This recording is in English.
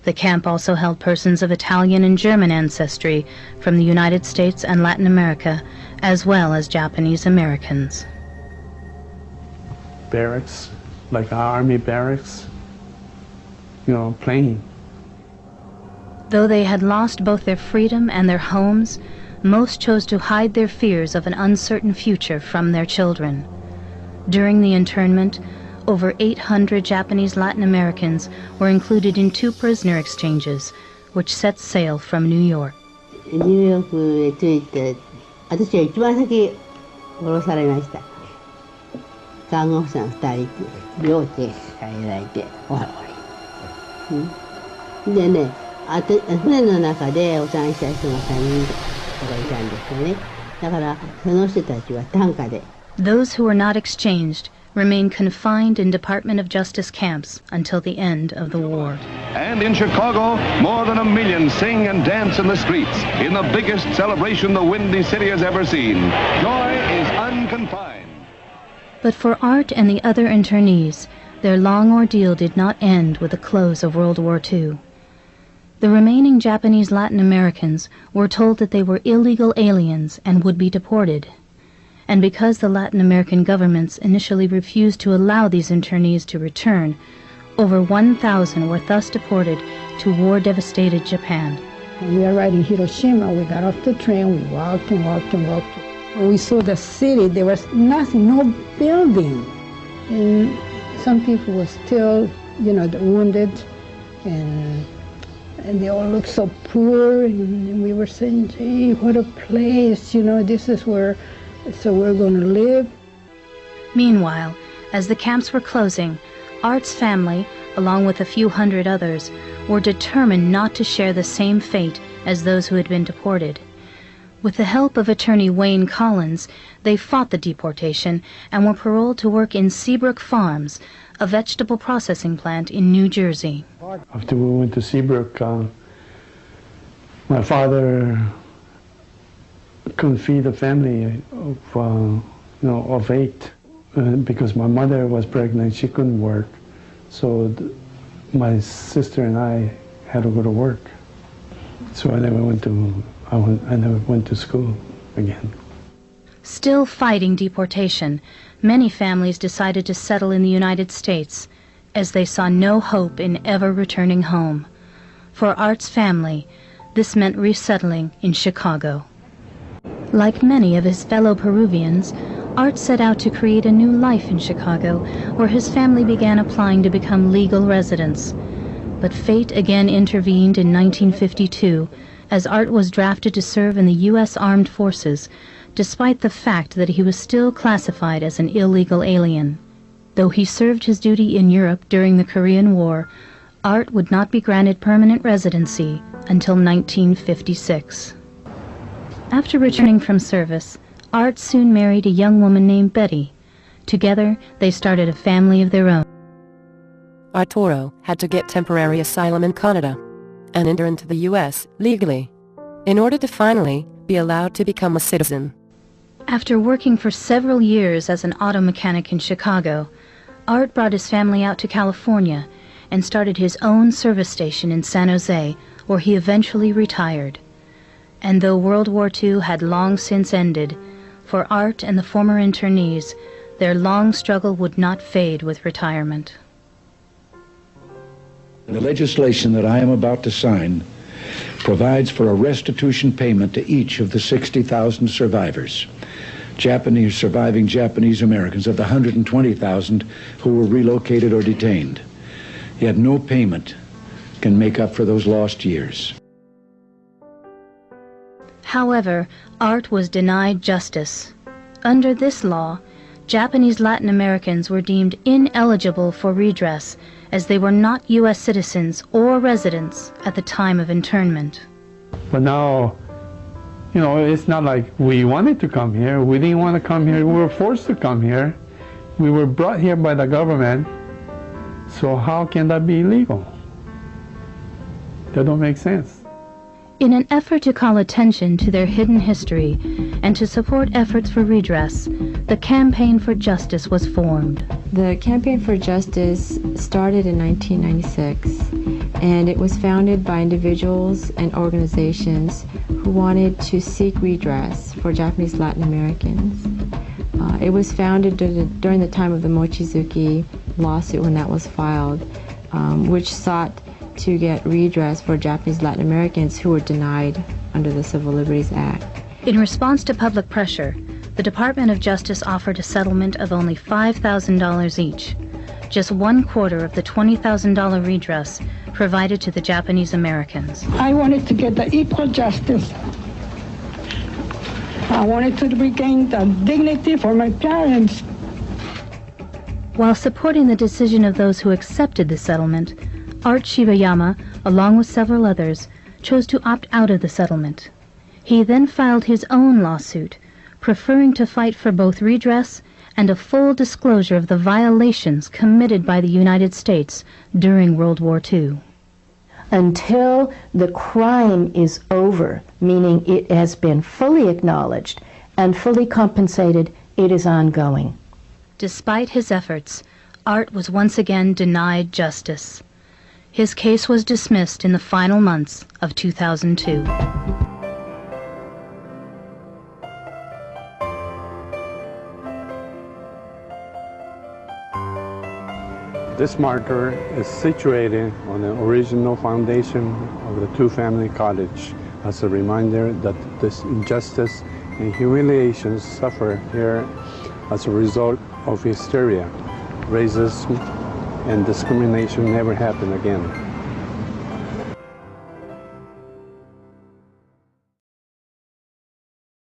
The camp also held persons of Italian and German ancestry from the United States and Latin America, as well as Japanese Americans. Barracks, like army barracks, plain. Though they had lost both their freedom and their homes, most chose to hide their fears of an uncertain future from their children. During the internment, over 800 Japanese Latin Americans were included in 2 prisoner exchanges, which set sail from New York. ニューヨークへ着いて、私は一番先殺されました。看護婦さん2人、両手入られて、おわり。でね、船の中でお産した人が3人とかいたんですよね。だからその人たちは担架で。Those who were not exchanged remained confined in Department of Justice camps until the end of the war. And in Chicago, more than 1 million sing and dance in the streets in the biggest celebration the Windy City has ever seen. Joy is unconfined. But for Art and the other internees, their long ordeal did not end with the close of World War II. The remaining Japanese Latin Americans were told that they were illegal aliens and would be deported. And because the Latin American governments initially refused to allow these internees to return, over 1,000 were thus deported to war-devastated Japan. When we arrived in Hiroshima, we got off the train, we walked and walked and walked. When we saw the city, there was nothing, no building. And some people were still, wounded, and they all looked so poor, and we were saying, gee, what a place, this is where, so we're going to live. Meanwhile, as the camps were closing, Art's family, along with a few hundred others, were determined not to share the same fate as those who had been deported. With the help of attorney Wayne Collins, they fought the deportation and were paroled to work in Seabrook Farms, a vegetable processing plant in New Jersey. After we went to Seabrook, my father couldn't feed a family of 8 because my mother was pregnant. She couldn't work, so my sister and I had to go to work. So I never went to school again. Still fighting deportation, many families decided to settle in the United States, as they saw no hope in ever returning home. For Art's family, this meant resettling in Chicago. Like many of his fellow Peruvians, Art set out to create a new life in Chicago, where his family began applying to become legal residents. But fate again intervened in 1952, as Art was drafted to serve in the U.S. Armed Forces, despite the fact that he was still classified as an illegal alien. Though he served his duty in Europe during the Korean War, Art would not be granted permanent residency until 1956. After returning from service, Art soon married a young woman named Betty. Together, they started a family of their own. Arturo had to get temporary asylum in Canada and enter into the U.S. legally in order to finally be allowed to become a citizen. After working for several years as an auto mechanic in Chicago, Art brought his family out to California and started his own service station in San Jose, where he eventually retired. And though World War II had long since ended, for Art and the former internees, their long struggle would not fade with retirement. The legislation that I am about to sign provides for a restitution payment to each of the 60,000 survivors, surviving Japanese Americans, of the 120,000 who were relocated or detained. Yet no payment can make up for those lost years. However, Art was denied justice. Under this law, Japanese Latin Americans were deemed ineligible for redress, as they were not U.S. citizens or residents at the time of internment. But now, it's not like we wanted to come here. We didn't want to come here. We were forced to come here. We were brought here by the government. So how can that be legal? That don't make sense. In an effort to call attention to their hidden history and to support efforts for redress, the Campaign for Justice was formed. The Campaign for Justice started in 1996, and it was founded by individuals and organizations who wanted to seek redress for Japanese Latin Americans. It was founded during the time of the Mochizuki lawsuit when that was filed, which sought to get redress for Japanese Latin Americans who were denied under the Civil Liberties Act. In response to public pressure, the Department of Justice offered a settlement of only $5,000 each, just 1/4 of the $20,000 redress provided to the Japanese Americans. I wanted to get the equal justice. I wanted to regain the dignity for my parents. While supporting the decision of those who accepted the settlement, Art Shibayama, along with several others, chose to opt out of the settlement. He then filed his own lawsuit, preferring to fight for both redress and a full disclosure of the violations committed by the United States during World War II. Until the crime is over, meaning it has been fully acknowledged and fully compensated, it is ongoing. Despite his efforts, Art was once again denied justice. His case was dismissed in the final months of 2002. This marker is situated on the original foundation of the two-family cottage as a reminder that this injustice and humiliation suffered here as a result of hysteria, racism, and discrimination never happen again.